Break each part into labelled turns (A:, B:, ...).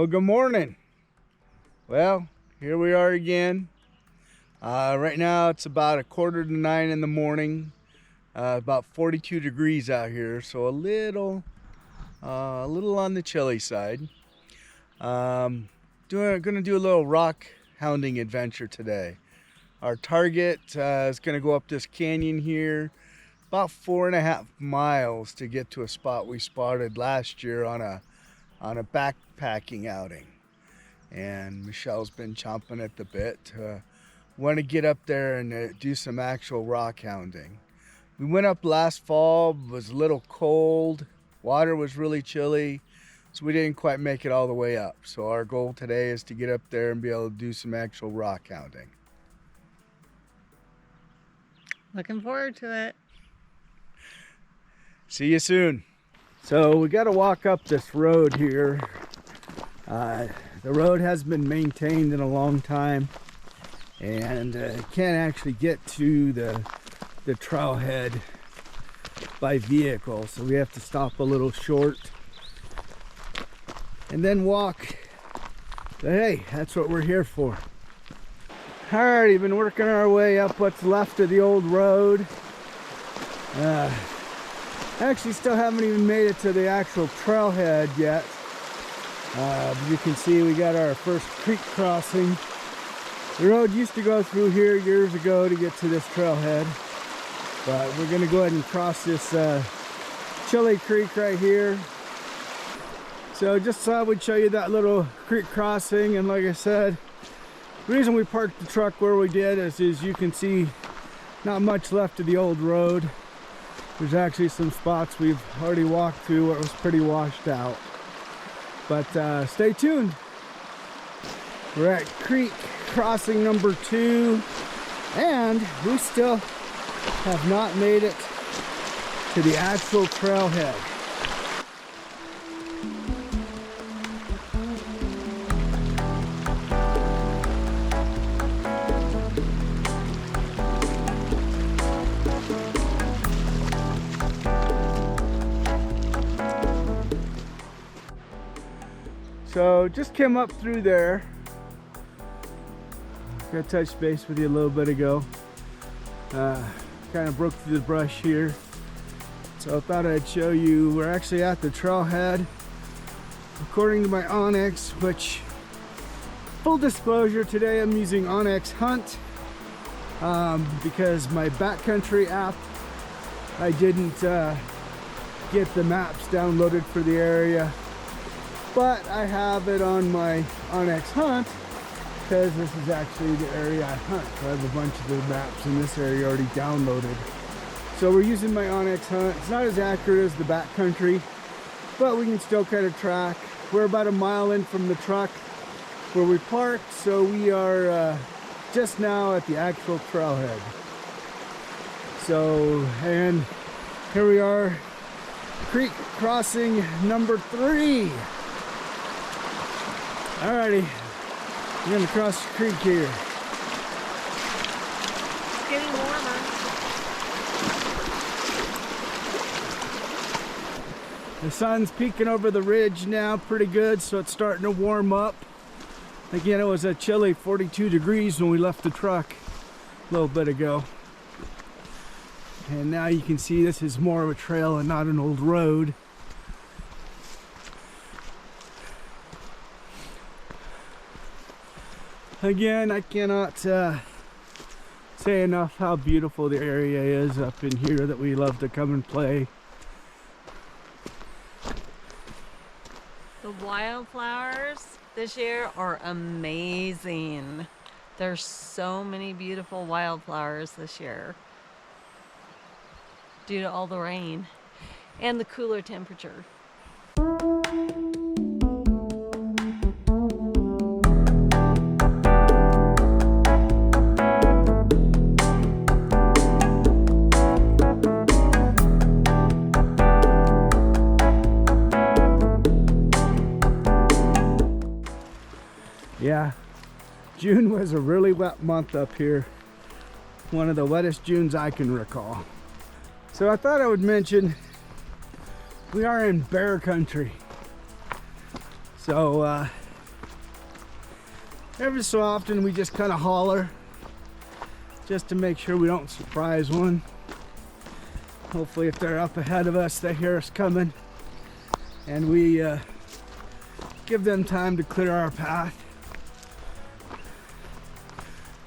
A: Well, good morning. Well, here we are again. Right now it's about 8:45 in the morning. About 42 degrees out here, so a little on the chilly side. Gonna do a little rock hounding adventure today. Our target is gonna go up this canyon here, about 4.5 miles to get to a spot we spotted last year on a backpacking outing. And Michelle's been chomping at the bit. Want to get up there and do some actual rock hounding. We went up last fall, it was a little cold, water was really chilly, so we didn't quite make it all the way up. So our goal today is to get up there and be able to do some actual rock hounding.
B: Looking forward to it.
A: See you soon. So we got to walk up this road here. The road hasn't been maintained in a long time, and can't actually get to the trailhead by vehicle, so we have to stop a little short and then walk. But hey, that's what we're here for. Alrighty, been working our way up what's left of the old road. Actually still haven't even made it to the actual trailhead yet. You can see we got our first creek crossing. The road used to go through here years ago to get to this trailhead, but we're gonna go ahead and cross this chilly creek right here. So just thought we'd show you that little creek crossing, and like I said, the reason we parked the truck where we did is you can see not much left of the old road. There's actually some spots we've already walked through where it was pretty washed out. But stay tuned. We're at creek crossing number 2, and we still have not made it to the actual trailhead. So just came up through there. Got to touch base with you a little bit ago. Kind of broke through the brush here. So I thought I'd show you, we're actually at the trailhead. According to my Onyx, which, full disclosure, today I'm using Onyx Hunt because my backcountry app, I didn't get the maps downloaded for the area. But I have it on my Onyx Hunt because this is actually the area I hunt. So I have a bunch of the maps in this area already downloaded. So we're using my Onyx Hunt. It's not as accurate as the backcountry, but we can still kind of track. We're about a mile in from the truck where we parked, so we are just now at the actual trailhead. So, and here we are, creek crossing number 3. Alrighty, we're gonna cross the creek here.
B: It's getting warmer.
A: The sun's peeking over the ridge now pretty good, so it's starting to warm up. Again, it was a chilly 42 degrees when we left the truck a little bit ago. And now you can see this is more of a trail and not an old road. Again, I cannot say enough how beautiful the area is up in here that we love to come and play.
B: The wildflowers this year are amazing. There's so many beautiful wildflowers this year due to all the rain and the cooler temperature.
A: Yeah, June was a really wet month up here. One of the wettest Junes I can recall. So I thought I would mention we are in bear country. So Every so often we just kind of holler just to make sure we don't surprise one. Hopefully if they're up ahead of us, they hear us coming, and we give them time to clear our path.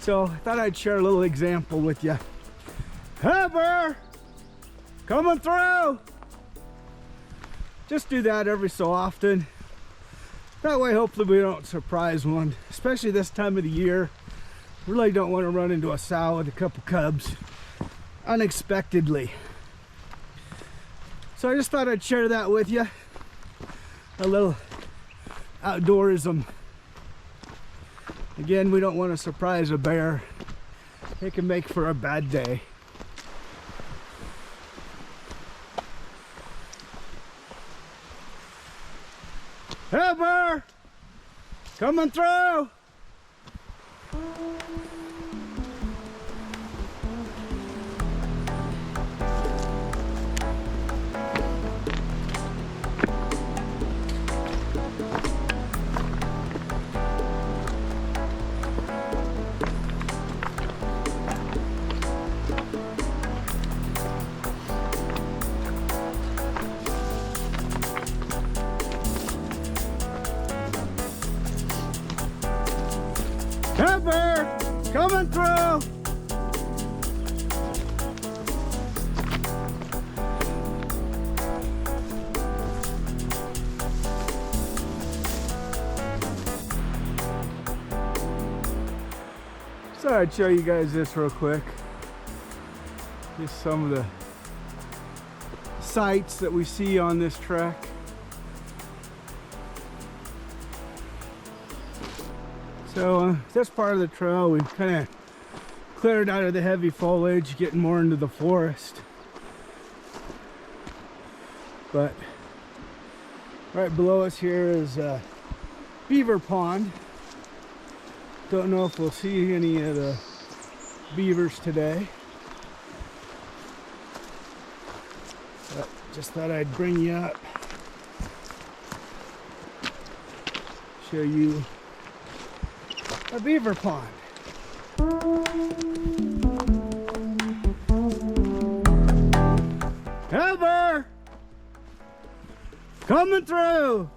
A: So I thought I'd share a little example with you. Hey, bear! Coming through! Just do that every so often. That way hopefully we don't surprise one, especially this time of the year. Really don't want to run into a sow with a couple cubs unexpectedly. So I just thought I'd share that with you. A little outdoorism. Again, we don't want to surprise a bear. It can make for a bad day. Hey, bear! Coming through! Hey, bear! Coming through! So I'd show you guys this real quick. Just some of the sights that we see on this trek. So this part of the trail we've kind of cleared out of the heavy foliage, getting more into the forest. But right below us here is a beaver pond. Don't know if we'll see any of the beavers today. But just thought I'd bring you up, show you a beaver pond. Hey, bear! Coming through!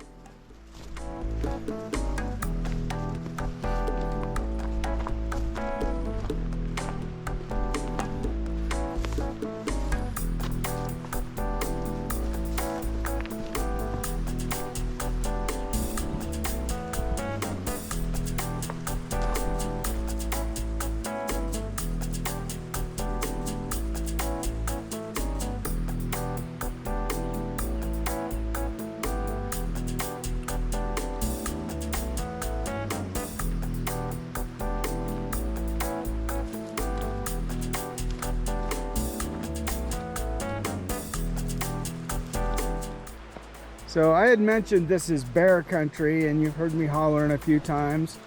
A: So I had mentioned this is bear country, and you've heard me hollering a few times,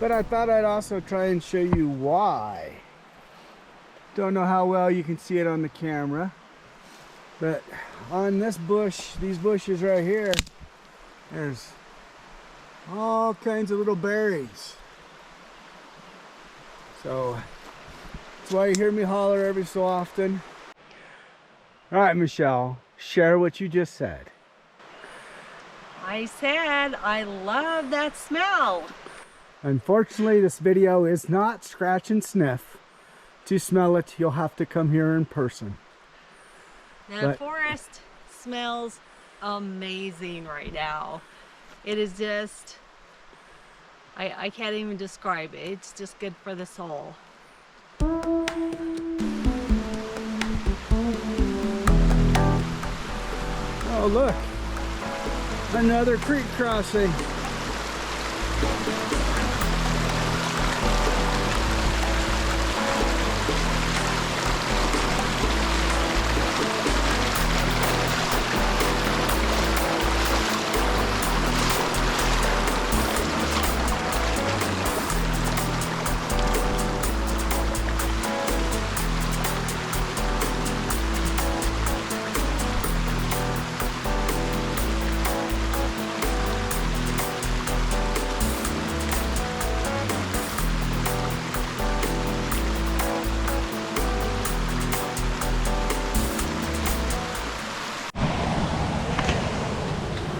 A: but I thought I'd also try and show you why. Don't know how well you can see it on the camera, but on this bush, these bushes right here, there's all kinds of little berries. So that's why you hear me holler every so often. All right, Michelle, share what you just said.
B: I said I love that smell.
A: Unfortunately, this video is not scratch and sniff. To smell it, you'll have to come here in person.
B: The forest smells amazing right now. It is just, I can't even describe it. It's just good for the soul.
A: Oh, look. Another creek crossing.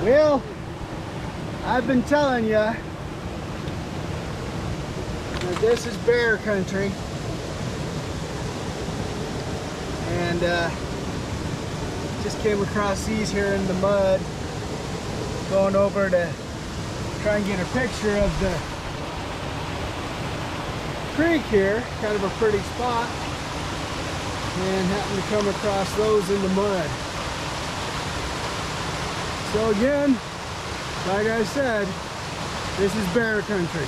A: Well, I've been telling you that this is bear country, and just came across these here in the mud, going over to try and get a picture of the creek here, kind of a pretty spot, and happened to come across those in the mud. So again, like I said, this is bear country.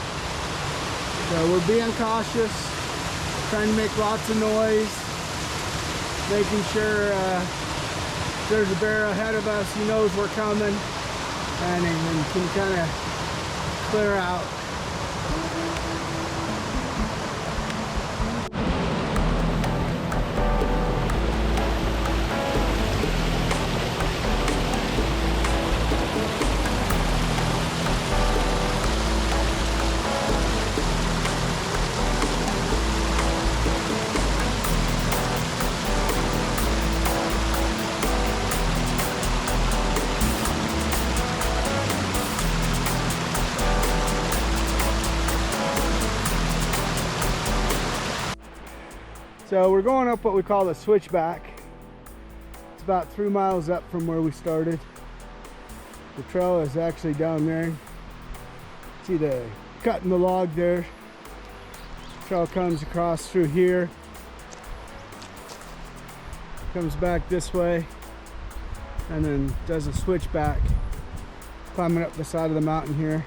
A: So we're being cautious, trying to make lots of noise, making sure there's a bear ahead of us, he knows we're coming, and can kind of clear out. So we're going up what we call the switchback. It's about 3 miles up from where we started. The trail is actually down there. See the cut in the log there. The trail comes across through here. Comes back this way. And then does a switchback. Climbing up the side of the mountain here.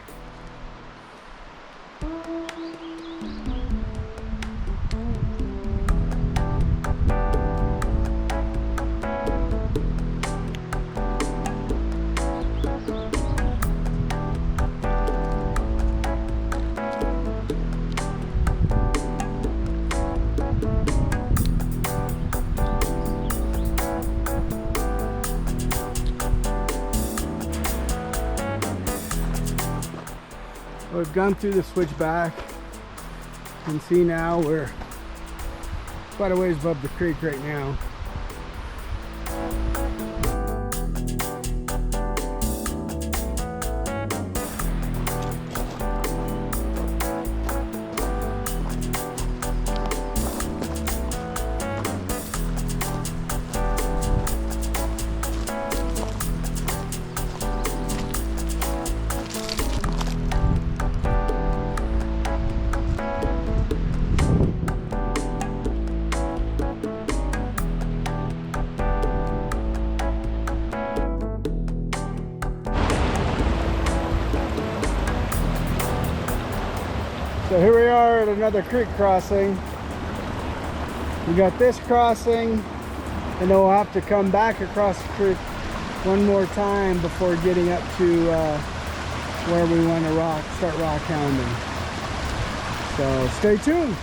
A: We've gone through the switchback. You can see now we're quite a ways above the creek right now. So here we are at another creek crossing. We got this crossing, and then we'll have to come back across the creek one more time before getting up to where we want to start rock hounding. So stay tuned.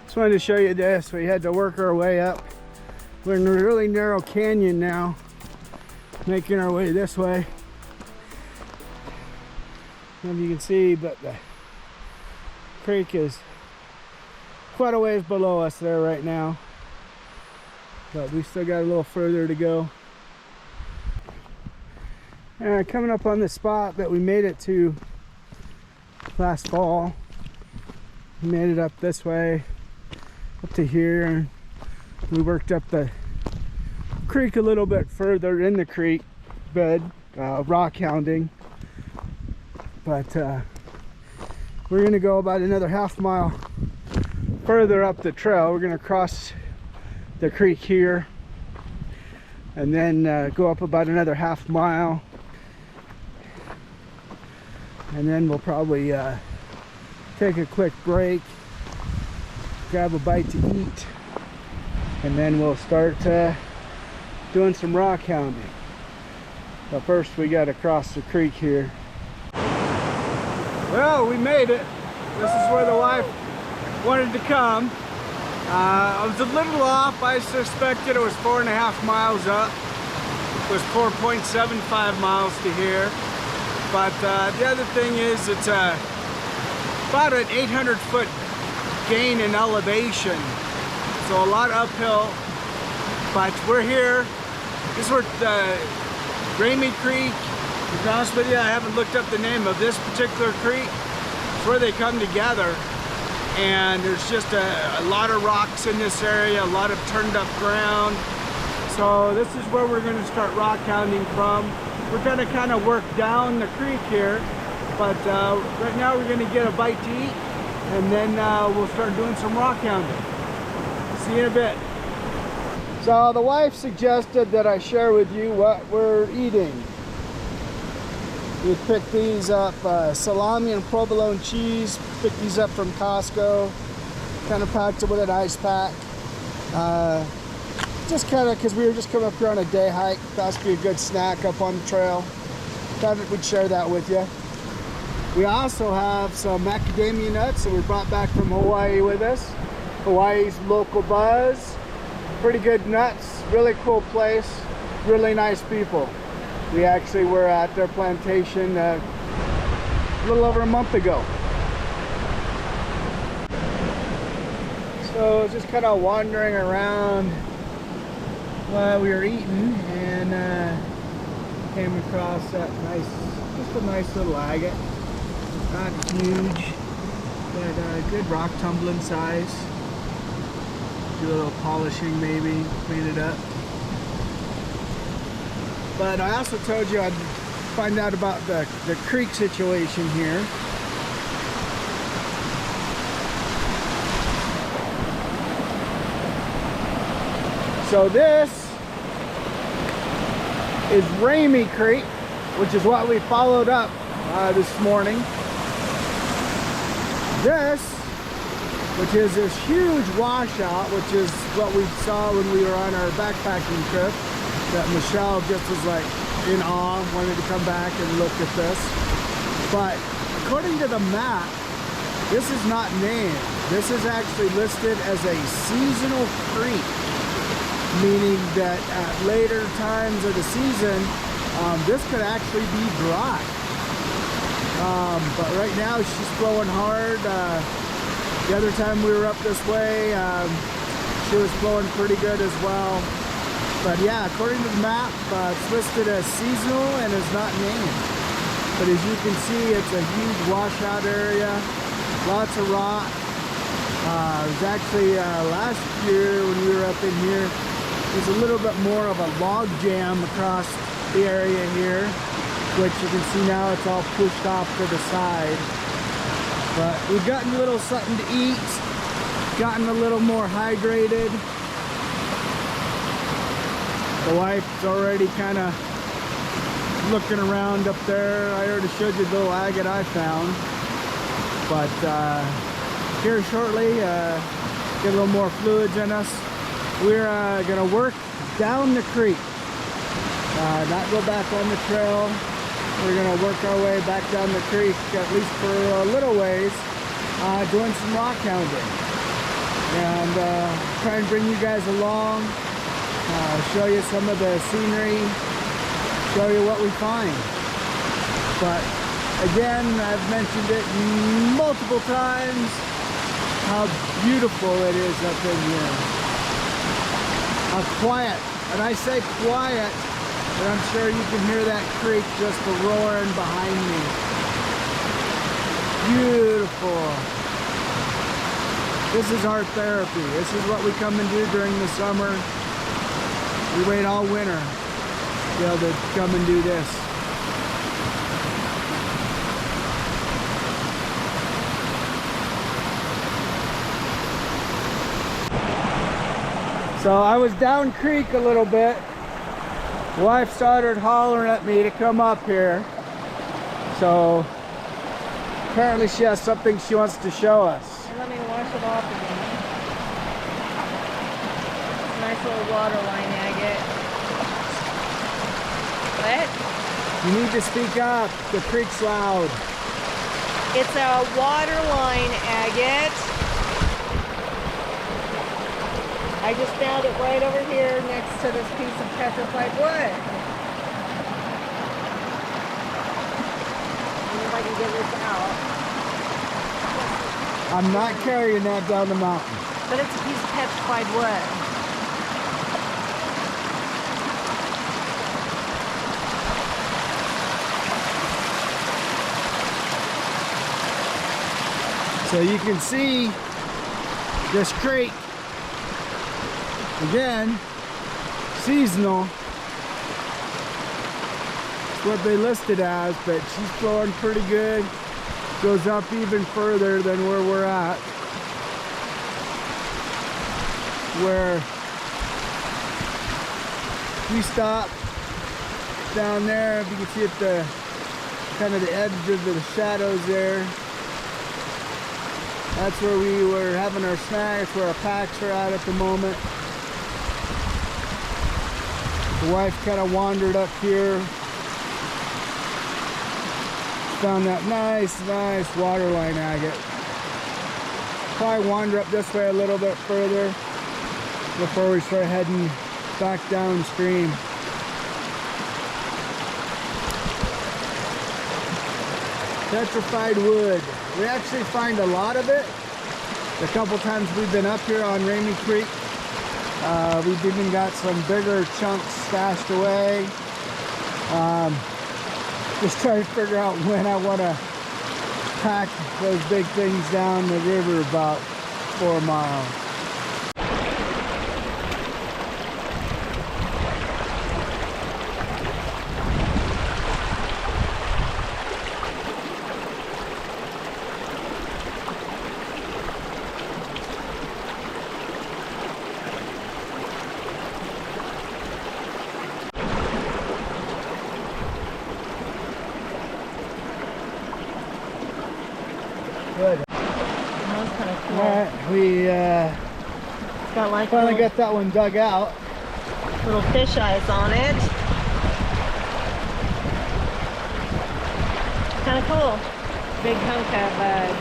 A: Just wanted to show you this. We had to work our way up. We're in a really narrow canyon now, making our way this way. I don't know if you can see, but the creek is quite a ways below us there right now, but we still got a little further to go. And coming up on the spot that we made it to last fall. We made it up this way, up to here, and we worked up the creek a little bit further in the creek bed, rock hounding. But we're gonna go about another half mile further up the trail. We're gonna cross the creek here and then go up about another half mile, and then we'll probably take a quick break, grab a bite to eat, and then we'll start doing some rock hounding. But first we got to cross the creek here. Well, we made it. This is where the wife wanted to come. I was a little off. I suspected it was 4.5 miles up. It was 4.75 miles to here. But the other thing is it's about an 800-foot gain in elevation. So a lot uphill, but we're here. This is where Ramey Creek. To be honest with you, I haven't looked up the name of this particular creek. It's where they come together, and there's just a lot of rocks in this area, a lot of turned up ground. So this is where we're going to start rock hounding from. We're going to kind of work down the creek here, but right now we're going to get a bite to eat, and then we'll start doing some rock hounding. See you in a bit. So the wife suggested that I share with you what we're eating. We picked these up, salami and provolone cheese. Picked these up from Costco. Kind of packed it with an ice pack. Just kind of because we were just coming up here on a day hike. Thought it'd be a good snack up on the trail. Thought we'd share that with you. We also have some macadamia nuts that we brought back from Hawaii with us. Hawaii's local buzz. Pretty good nuts. Really cool place. Really nice people. We actually were at their plantation a little over a month ago. So just kind of wandering around while we were eating, and came across that just a nice little agate. Not huge, but good rock tumbling size. Do a little polishing maybe, clean it up. But I also told you I'd find out about the creek situation here. So this is Ramey Creek, which is what we followed up this morning. This, which is this huge washout, which is what we saw when we were on our backpacking trip, that Michelle just was like in awe, wanted to come back and look at this. But according to the map, this is not named. This is actually listed as a seasonal creek, meaning that at later times of the season, this could actually be dry. But right now she's flowing hard. The other time we were up this way, she was flowing pretty good as well. But yeah, according to the map, it's listed as seasonal and is not named. But as you can see, it's a huge washout area, lots of rock. It was actually last year when we were up in here, there's a little bit more of a log jam across the area here, which you can see now it's all pushed off to the side. But we've gotten a little something to eat, gotten a little more hydrated. The wife's already kind of looking around up there. I already showed you the little agate I found. But here shortly, get a little more fluids in us. We're going to work down the creek, not go back on the trail. We're going to work our way back down the creek, at least for a little ways, doing some rock hounding. And try and bring you guys along. Show you some of the scenery, show you what we find. But again, I've mentioned it multiple times, how beautiful it is up in here. How quiet, and I say quiet, but I'm sure you can hear that creek just roaring behind me. Beautiful. This is our therapy. This is what we come and do during the summer. We wait all winter to be able to come and do this. So I was down creek a little bit. Wife started hollering at me to come up here. So apparently she has something she wants to show us.
B: Let me wash it off again. Nice little water line agate. What?
A: You need to speak up. The creek's loud.
B: It's a water line agate. I just found it right over here next to this piece of petrified wood. See if I can get this out.
A: I'm not carrying that down the mountain.
B: But it's a piece of petrified wood.
A: So you can see this creek, again, seasonal. It's what they listed as, but she's flowing pretty good. Goes up even further than where we're at. Where we stopped down there, if you can see at the kind of the edge of the shadows there. That's where we were having our snack. That's where our packs are at the moment. The wife kind of wandered up here. Found that nice waterline agate. Probably wander up this way a little bit further before we start heading back downstream. Petrified wood. We actually find a lot of it. The couple times we've been up here on Ramey Creek, we've even got some bigger chunks stashed away. Just trying to figure out when I want to pack those big things down the river about 4 miles. Good.
B: That's kind of cool.
A: Alright, we
B: Got like
A: finally
B: little,
A: got that one dug out.
B: little fish eyes on it. Kind of cool. Big hunk of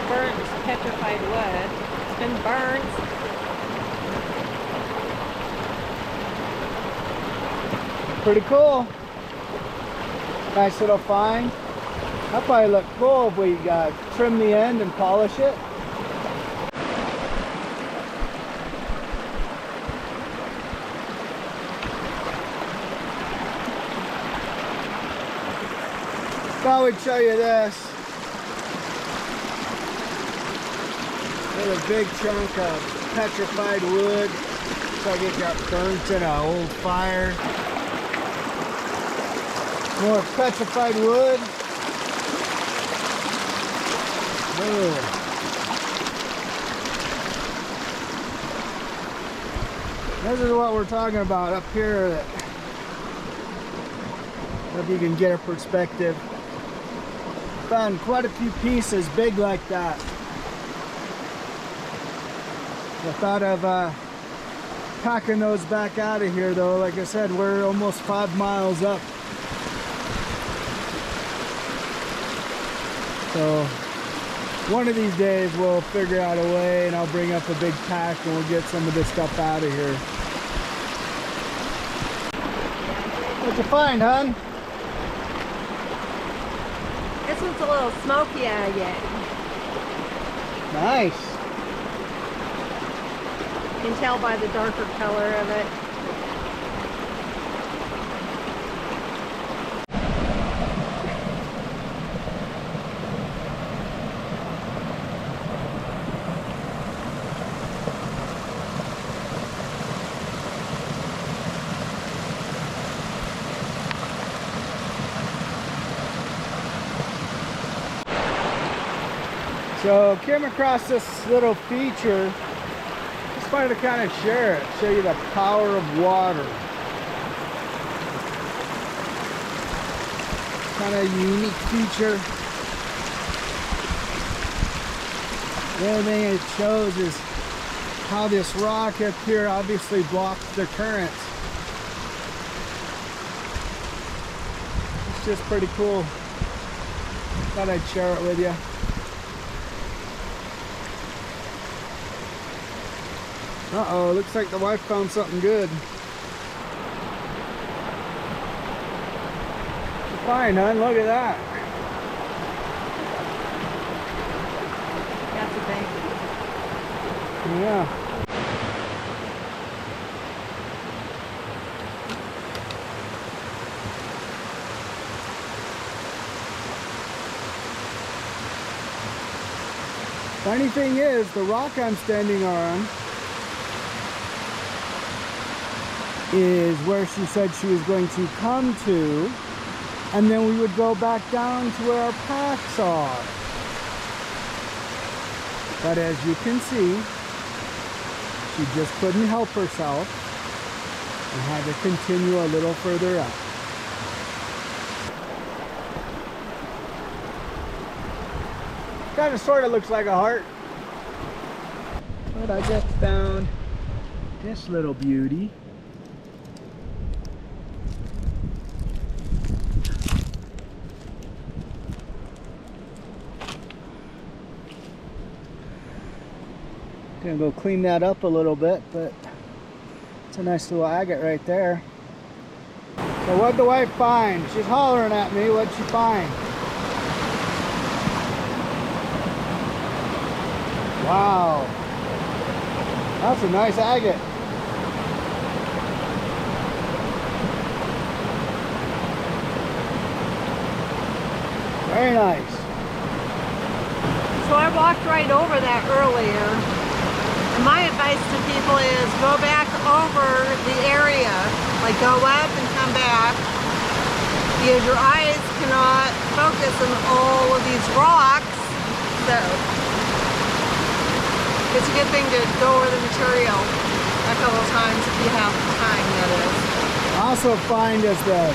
B: burnt petrified wood. It's been burnt.
A: Pretty cool. Nice little find. That'll probably look cool if we trim the end and polish it. Thought we'd show you this. There's a big chunk of petrified wood. Looks like it got burnt in an old fire. More petrified wood. Ugh. This is what we're talking about up here. That, if you can get a perspective. Found quite a few pieces big like that. I thought of packing those back out of here though. Like I said, we're almost 5 miles up. So one of these days we'll figure out a way and I'll bring up a big pack and we'll get some of this stuff out of here. What'd you find, hon?
B: This one's a little smoky agate.
A: Nice.
B: You can tell by the darker color of it.
A: So came across this little feature. Just wanted to kind of share it, show you the power of water. Kind of unique feature. The only thing it shows is how this rock up here obviously blocks the current. It's just pretty cool. Thought I'd share it with you. Uh-oh, looks like the wife found something good. Fine, hon, look at that.
B: That's a thing.
A: Yeah. Funny thing is, the rock I'm standing on is where she said she was going to come to, and then we would go back down to where our packs are. But as you can see, she just couldn't help herself and had to continue a little further up. Kind of sort of looks like a heart. But I just found this little beauty. Gonna go clean that up a little bit, but it's a nice little agate right there. So what'd the wife find? She's hollering at me. What'd she find? Wow, that's a nice agate. Very nice.
B: So I walked right over that earlier. And my advice to people is go back over the area, like go up and come back, because your eyes cannot focus on all of these rocks. So it's a good thing to go over the material a couple of times if you have time, that is.
A: I also find as the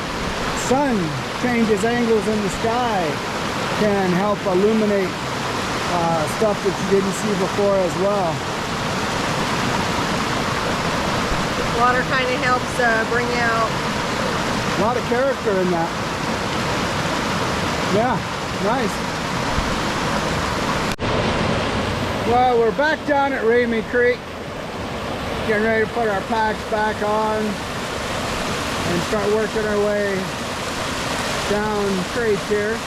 A: sun changes angles in the sky can help illuminate stuff that you didn't see before as well.
B: Water kind of helps bring out
A: a lot of character in that. Yeah, nice. Well, we're back down at Ramey Creek, getting ready to put our packs back on and start working our way down creek here.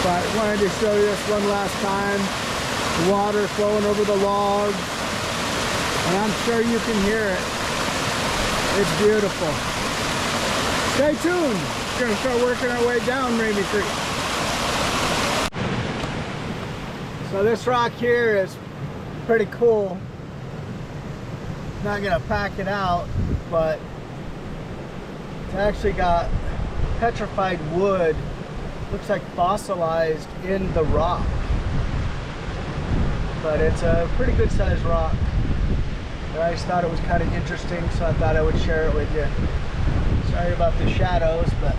A: But wanted to show you this one last time. The water flowing over the logs, and I'm sure you can hear it. It's beautiful. Stay tuned. We're going to start working our way down Ramey Creek. So this rock here is pretty cool. Not going to pack it out, but it's actually got petrified wood. Looks like fossilized in the rock. But it's a pretty good sized rock. I just thought it was kind of interesting, so I thought I would share it with you. Sorry about the shadows, but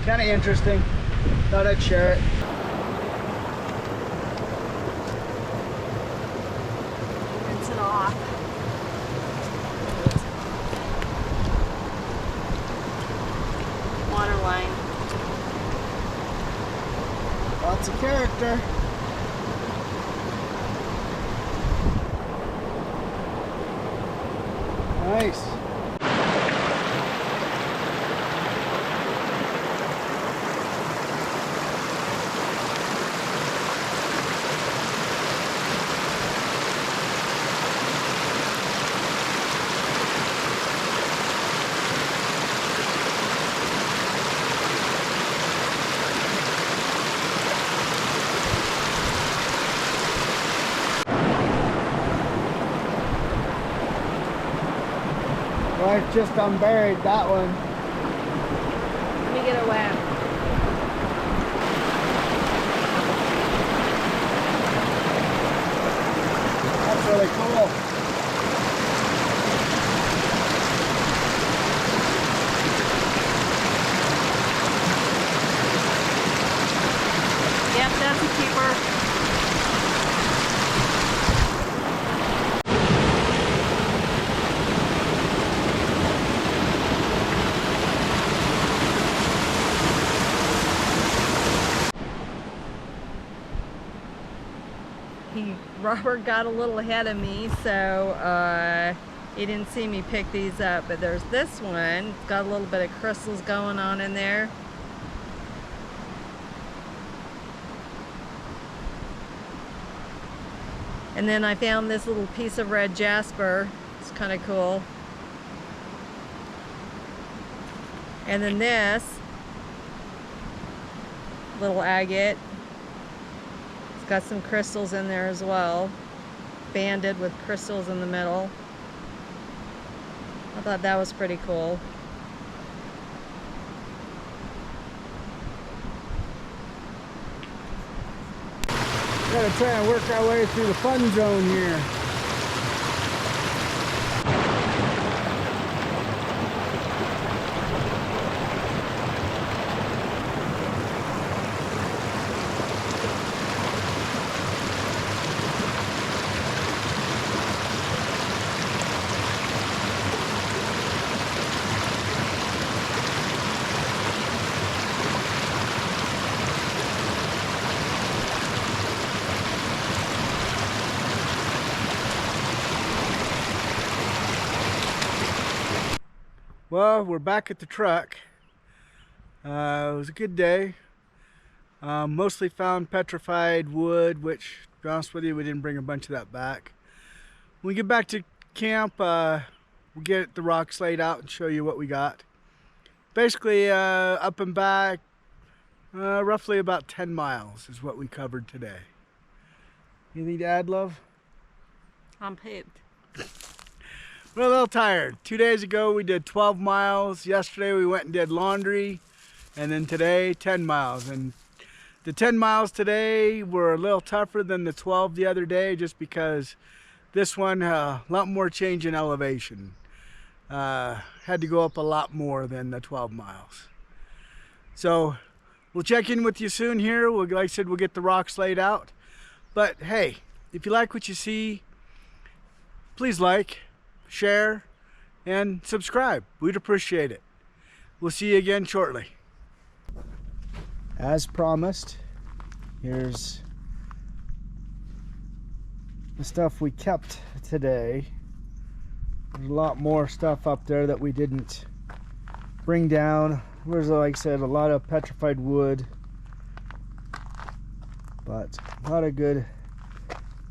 A: kind of interesting. Thought I'd share it.
B: rinse it off. Water line.
A: Lots of character. Nice. I've just unburied that one.
B: Let me get it wet.
A: That's really cool.
B: Yep, that's a keeper. Robert got a little ahead of me, so he didn't see me pick these up, but there's this one. It's got a little bit of crystals going on in there. And then I found this little piece of red jasper. It's kind of cool. And then this little agate. It's got some crystals in there as well, banded with crystals in the middle. I thought that was pretty cool.
A: Gotta try and work our way through the fun zone here. Well, we're back at the truck. It was a good day. Mostly found petrified wood, which, to be honest with you, we didn't bring a bunch of that back. When we get back to camp, we'll get the rocks laid out and show you what we got. Basically, up and back, roughly about 10 miles is what we covered today. Anything to add, love?
B: I'm pooped.
A: We're a little tired. 2 days ago we did 12 miles. Yesterday we went and did laundry. And then today 10 miles. And the 10 miles today were a little tougher than the 12 the other day, just because this one a lot more change in elevation. Had to go up a lot more than the 12 miles. So we'll check in with you soon here. Like I said, we'll get the rocks laid out. But hey, if you like what you see, please like, share, and subscribe. We'd appreciate it. We'll see you again shortly. As promised, here's the stuff we kept today. There's a lot more stuff up there that we didn't bring down. There's, like I said, a lot of petrified wood, but a lot of good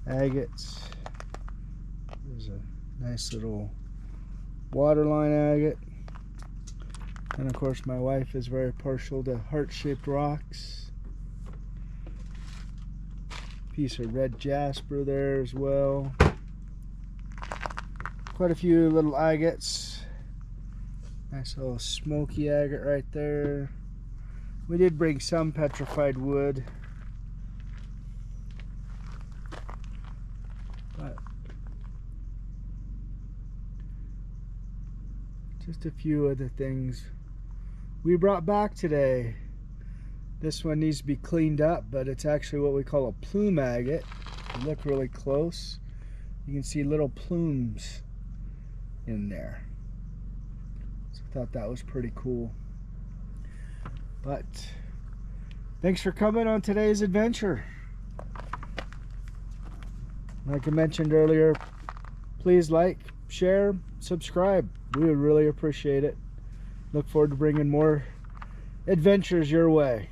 A: agates. There's a nice little waterline agate, and of course my wife is very partial to heart-shaped rocks. Piece of red jasper there as well. Quite a few little agates. Nice little smoky agate right there. We did bring some petrified wood, but just a few of the things we brought back today. This one needs to be cleaned up, but it's actually what we call a plume agate. If you look really close, you can see little plumes in there. So I thought that was pretty cool. But thanks for coming on today's adventure. Like I mentioned earlier, please like, share, subscribe. We would really appreciate it. Look forward to bringing more adventures your way.